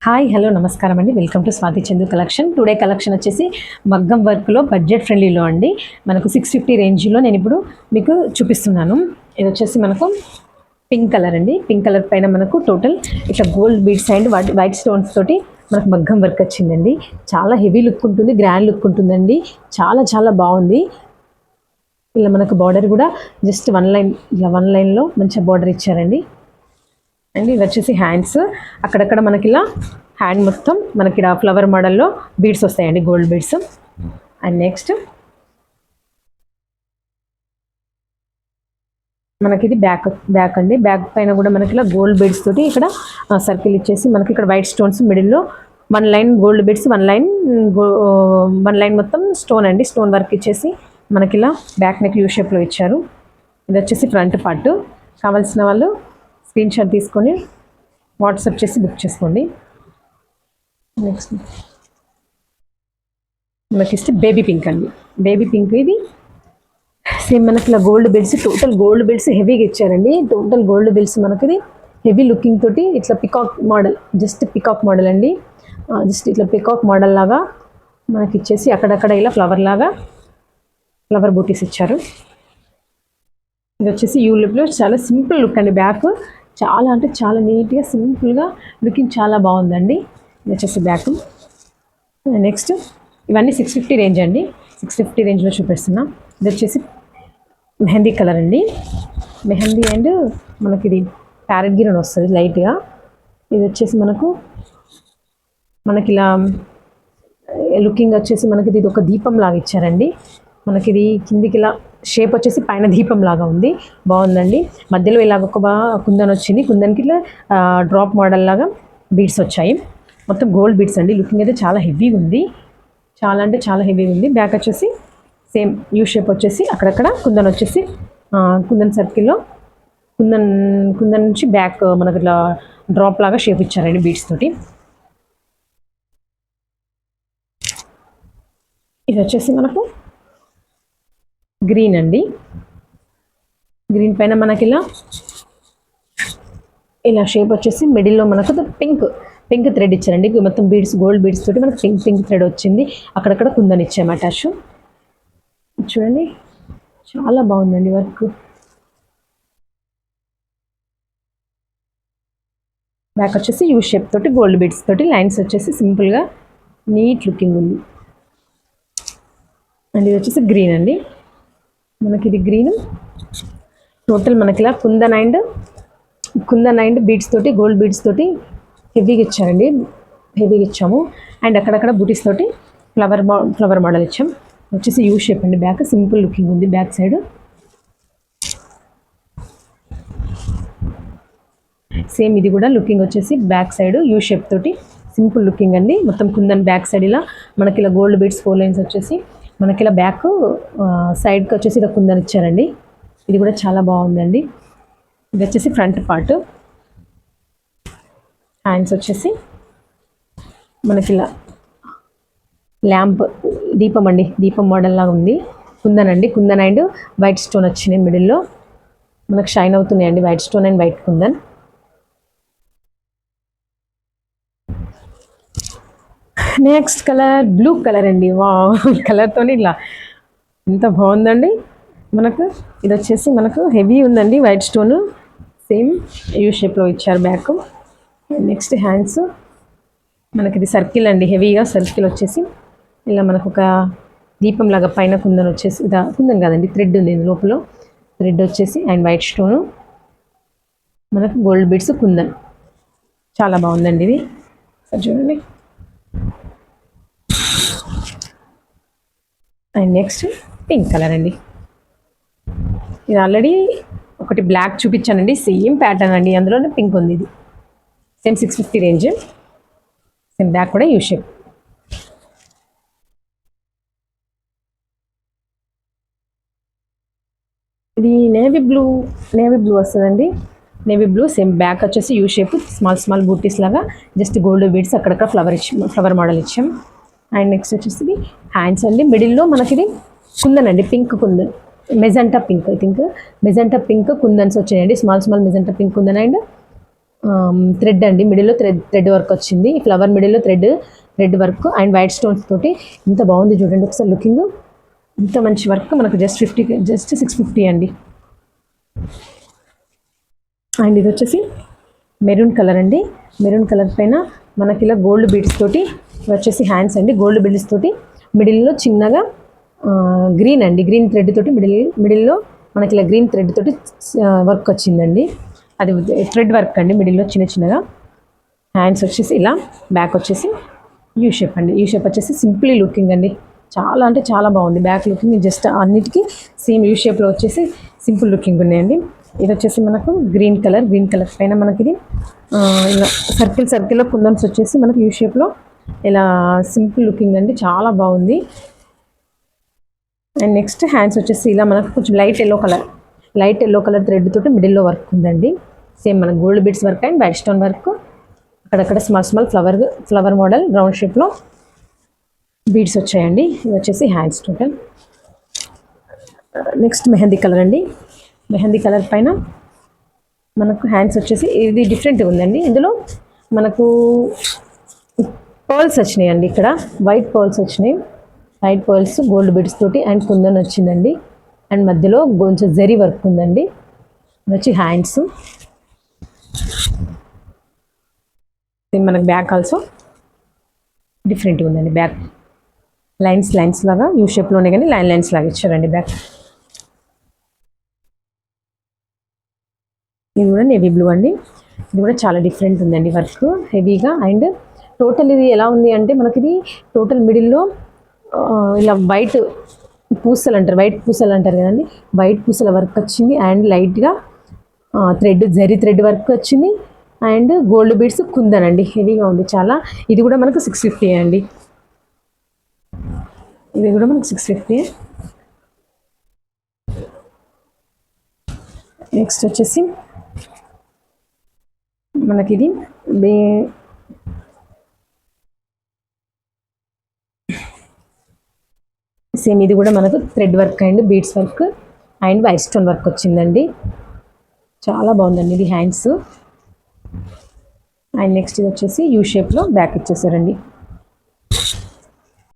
Hi hello నమస్కారం అండి. Welcome to Swathi Chandu collection. Today collection వచ్చేసి మగ్గం వర్క్లో బడ్జెట్ ఫ్రెండ్లీలో అండి. మనకు 650 రేంజ్లో నేను ఇప్పుడు మీకు చూపిస్తున్నాను. ఇది వచ్చేసి మనకు పింక్ కలర్ అండి. పింక్ కలర్ పైన మనకు టోటల్ ఇట్లా gold beads and white stones తోటి మనకు మగ్గం వర్క్ వచ్చిందండి. చాలా హెవీ లుక్ ఉంటుంది, గ్రాండ్ లుక్ ఉంటుందండి. చాలా చాలా బాగుంది. ఇలా మనకు బార్డర్ కూడా జస్ట్ వన్ లైన్లో మంచిగా బార్డర్ ఇచ్చారండి. అండ్ ఇది వచ్చేసి హ్యాండ్స్, అక్కడక్కడ మనకి ఇలా హ్యాండ్ మొత్తం మనకి ఇలా ఫ్లవర్ మోడల్లో బీడ్స్ వస్తాయండి, గోల్డ్ బీడ్స్. అండ్ నెక్స్ట్ మనకి ఇది బ్యాక్ అండి. బ్యాక్ పైన కూడా మనకి ఇలా గోల్డ్ బీడ్స్ తోటి ఇక్కడ సర్కిల్ ఇచ్చేసి మనకి ఇక్కడ వైట్ స్టోన్స్ మిడిల్లో one line gold beads, one line మొత్తం స్టోన్ అండి. స్టోన్ వర్క్ ఇచ్చేసి మనకి ఇలా బ్యాక్ నెక్ యూ షేప్లో ఇచ్చారు. ఇది వచ్చేసి ఫ్రంట్ పార్ట్. కావాల్సిన వాళ్ళు స్క్రీన్ షాట్ తీసుకొని వాట్సాప్ చేసి బుక్ చేసుకోండి. నెక్స్ట్ మనకి ఇస్తే బేబీ పింక్ అండి. బేబీ పింక్ ఇది సేమ్ మనకి ఇలా gold beds, total gold beds హెవీగా ఇచ్చారండి. టోటల్ గోల్డ్ బెడ్స్ మనకి ఇది హెవీ లుకింగ్ తోటి ఇట్లా peacock model, just peacock model అండి. జస్ట్ ఇట్లా పికాక్ మోడల్ లాగా మనకి ఇచ్చేసి అక్కడక్కడ ఇలా ఫ్లవర్ బూటీస్ ఇచ్చారు. ఇది వచ్చేసి యూ లిప్లో చాలా సింపుల్ లుక్ అండి. బ్యాక్ చాలా అంటే చాలా నీట్గా సింపుల్గా లుకింగ్ చాలా బాగుందండి. ఇది వచ్చేసి బ్యాక్. నెక్స్ట్ ఇవన్నీ 650 రేంజ్ అండి. 650 రేంజ్లో చూపిస్తున్నా. ఇది వచ్చేసి మెహందీ కలర్ అండి. మెహందీ అండ్ మనకి ఇది ప్యారెట్ గ్రీన్ వస్తుంది లైట్గా. ఇది వచ్చేసి మనకి ఇలా లుకింగ్ వచ్చేసి మనకి ఇది ఒక దీపం లాగా ఇచ్చారండి. మనకి ఇది కిందికి ఇలా షేప్ వచ్చేసి పైన దీపం లాగా ఉంది, బాగుందండి. మధ్యలో ఇలాగ ఒక కుందన్ వచ్చింది, కుందన్కి ఇట్లా డ్రాప్ మోడల్ లాగా బీడ్స్ వచ్చాయి. మొత్తం గోల్డ్ బీడ్స్ అండి. లుకింగ్ అయితే చాలా హెవీగా ఉంది, చాలా అంటే చాలా హెవీగా ఉంది. బ్యాక్ వచ్చేసి సేమ్ యూ షేప్ వచ్చేసి అక్కడక్కడ కుందన్ వచ్చేసి కుందన్ సర్కిల్లో కుందన్ నుంచి బ్యాక్ మనకు ఇట్లా డ్రాప్ లాగా షేప్ ఇచ్చారండి బీడ్స్ తోటి. ఇది వచ్చేసి మనకు గ్రీన్ అండి. గ్రీన్ పైన మనకి ఇలా షేప్ వచ్చేసి మిడిల్లో మనకు పింక్ థ్రెడ్ ఇచ్చారండి. మొత్తం బీడ్స్ గోల్డ్ బీడ్స్ తోటి మనకు పింక్ థ్రెడ్ వచ్చింది. అక్కడక్కడ కుందని ఇచ్చాము అటాచ్. చూడండి చాలా బాగుందండి వర్క్. బ్యాక్ వచ్చేసి యూ షేప్ తోటి గోల్డ్ బీడ్స్ తోటి లైన్స్ వచ్చేసి సింపుల్గా నీట్ లుకింగ్ ఉంది. అండ్ ఇది వచ్చేసి గ్రీన్ అండి. మనకి ఇది గ్రీన్ టోటల్ మనకి ఇలా కుందన్ అండ్ బీడ్స్ తోటి గోల్డ్ బీడ్స్ తోటి హెవీగా ఇచ్చారండి, హెవీగా ఇచ్చాము. అండ్ అక్కడక్కడ బూటీస్ తోటి ఫ్లవర్ మోడల్ ఇచ్చాం. వచ్చేసి యూ షేప్ అండి. బ్యాక్ సింపుల్ లుకింగ్ ఉంది. బ్యాక్ సైడ్ సేమ్ ఇది కూడా లుకింగ్ వచ్చేసి బ్యాక్ సైడ్ యూ షేప్ తోటి సింపుల్ లుకింగ్ అండి. మొత్తం కుందన్ బ్యాక్ సైడ్ ఇలా మనకి ఇలా గోల్డ్ బీడ్స్ 4 లైన్స్ వచ్చేసి మనకి ఇలా బ్యాక్ సైడ్కి వచ్చేసి ఇలా కుందని ఇచ్చారండి. ఇది కూడా చాలా బాగుందండి. ఇది వచ్చేసి ఫ్రంట్ పార్ట్. హ్యాండ్స్ వచ్చేసి మనకి ఇలా ల్యాంప్ దీపం అండి, దీపం మోడల్ లాగా ఉంది. కుందన్ అండ్ వైట్ స్టోన్ వచ్చినాయి మిడిల్లో మనకు షైన్ అవుతున్నాయండి. White stone and white kundan. Next colour blue colour అండి. వా కలర్తో ఇలా ఎంత బాగుందండి మనకు. ఇది వచ్చేసి మనకు హెవీ ఉందండి, వైట్ స్టోన్ సేమ్ యూ షేప్లో ఇచ్చారు బ్యాక్. నెక్స్ట్ హ్యాండ్స్ మనకి ఇది సర్కిల్ అండి, హెవీగా సర్కిల్ వచ్చేసి ఇలా మనకు ఒక దీపం లాగా పైన కుందన్ వచ్చేసి కుందన్ కాదండి, థ్రెడ్ ఉంది లోపల థ్రెడ్ వచ్చేసి అండ్ వైట్ స్టోను మనకు గోల్డ్ బీడ్స్ కుందన్. చాలా బాగుందండి ఇది. చూడండి. అండ్ నెక్స్ట్ పింక్ కలర్ అండి. ఇది ఆల్రెడీ ఒకటి బ్లాక్ చూపించానండి, సేమ్ ప్యాటర్న్ అండి, అందులోనే పింక్ ఉంది. ఇది సేమ్ 650 రేంజ్. సేమ్ బ్యాక్ కూడా యూ షేప్. ఇది నేవీ బ్లూ వస్తుందండి. నేవీ బ్లూ సేమ్ బ్యాక్ వచ్చేసి యూ షేప్, స్మాల్ బూటీస్ లాగా జస్ట్ గోల్డ్ బీడ్స్ అక్కడక్కడ ఫ్లవర్ మోడల్ ఇచ్చాం. అండ్ నెక్స్ట్ వచ్చేసి హ్యాండ్స్ అండి. మిడిల్లో మనకి ఇది కుందన్ అండి, pink kundan, magenta pink, I think magenta pink kundans వచ్చాయండి. Small magenta pink kundan and thread అండి, మిడిల్లో థ్రెడ్ వర్క్ వచ్చింది. ఫ్లవర్ మిడిల్లో thread work and white stones తోటి ఇంత బాగుంది చూడండి ఒకసారి లుకింగ్. ఇంత మంచి వర్క్ మనకు జస్ట్ 650 అండి. అండ్ ఇది వచ్చేసి మెరూన్ కలర్ అండి. మెరూన్ కలర్ పైన మనకి ఇలా గోల్డ్ బీడ్స్ తోటి వచ్చేసి హ్యాండ్స్ అండి, గోల్డ్ బీడ్స్ తోటి మిడిల్లో చిన్నగా గ్రీన్ అండి, గ్రీన్ థ్రెడ్ తోటి మిడిల్లో మనకి ఇలా గ్రీన్ థ్రెడ్ తోటి వర్క్ వచ్చిందండి. అది థ్రెడ్ వర్క్ అండి మిడిల్లో చిన్నగా. హ్యాండ్స్ వచ్చేసి ఇలా, బ్యాక్ వచ్చేసి యూ షేప్ అండి. యూ షేప్ వచ్చేసి సింపుల్లీ లుకింగ్ అండి, చాలా అంటే చాలా బాగుంది. బ్యాక్ లుకింగ్ జస్ట్ అన్నిటికీ సేమ్ యూ షేప్లో వచ్చేసి సింపుల్ లుకింగ్ ఉన్నాయండి. ఇది వచ్చేసి మనకు గ్రీన్ కలర్ పైన మనకి ఇది ఇలా సర్కిల్లో కుందన్స్ వచ్చేసి మనకి యూ షేప్లో ఇలా సింపుల్ లుకింగ్ అండి, చాలా బాగుంది. అండ్ నెక్స్ట్ హ్యాండ్స్ వచ్చేసి ఇలా మనకు కొంచెం లైట్ ఎల్లో కలర్ థ్రెడ్ తోటి మిడిల్లో వర్క్ ఉందండి. సేమ్ మన gold beads work and white stone work, అక్కడక్కడ స్మాల్ ఫ్లవర్ మోడల్ రౌండ్ షేప్లో బీడ్స్ వచ్చాయండి. ఇవి వచ్చేసి hands total. Next mehndi colour అండి. మెహందీ కలర్ పైన మనకు హ్యాండ్స్ వచ్చేసి ఇది డిఫరెంట్గా ఉందండి. ఇందులో మనకు పర్ల్స్ వచ్చినాయి అండి, ఇక్కడ వైట్ పర్ల్స్ వచ్చినాయి. వైట్ పర్ల్స్ గోల్డ్ బీడ్స్ తోటి అండ్ కుందన్ వచ్చిందండి. అండ్ మధ్యలో కొంచెం జరీ వర్క్ ఉందండి. వచ్చి హ్యాండ్స్ మనకు బ్యాక్ ఆల్సో డిఫరెంట్గా ఉందండి. బ్యాక్ లైన్స్ లాగా యూ షేప్లోనే కానీ లైన్స్ లాగా ఇచ్చారండి బ్యాక్. ఇది కూడా నేవీ బ్లూ అండి. ఇది కూడా చాలా డిఫరెంట్ ఉందండి వర్క్ హెవీగా. అండ్ టోటల్ ఇది ఎలా ఉంది అంటే మనకి ఇది టోటల్ మిడిల్లో ఇలా వైట్ పూసలు అంటారు కదండి, వైట్ పూసల వర్క్ వచ్చింది. అండ్ లైట్గా జరీ థ్రెడ్ వర్క్ వచ్చింది. అండ్ గోల్డ్ బీడ్స్ కుందన్ అండి, హెవీగా ఉంది చాలా. ఇది కూడా మనకు 650 అండి. ఇది కూడా మనకు 650. నెక్స్ట్ వచ్చేసి మనకి ఇది సేమ్, ఇది కూడా మనకు thread work and beads work and white stone work వచ్చిందండి, చాలా బాగుందండి ఇది హ్యాండ్స్. అండ్ నెక్స్ట్ ఇది వచ్చేసి యూ షేప్లో బ్యాక్ ఇచ్చేసారండి.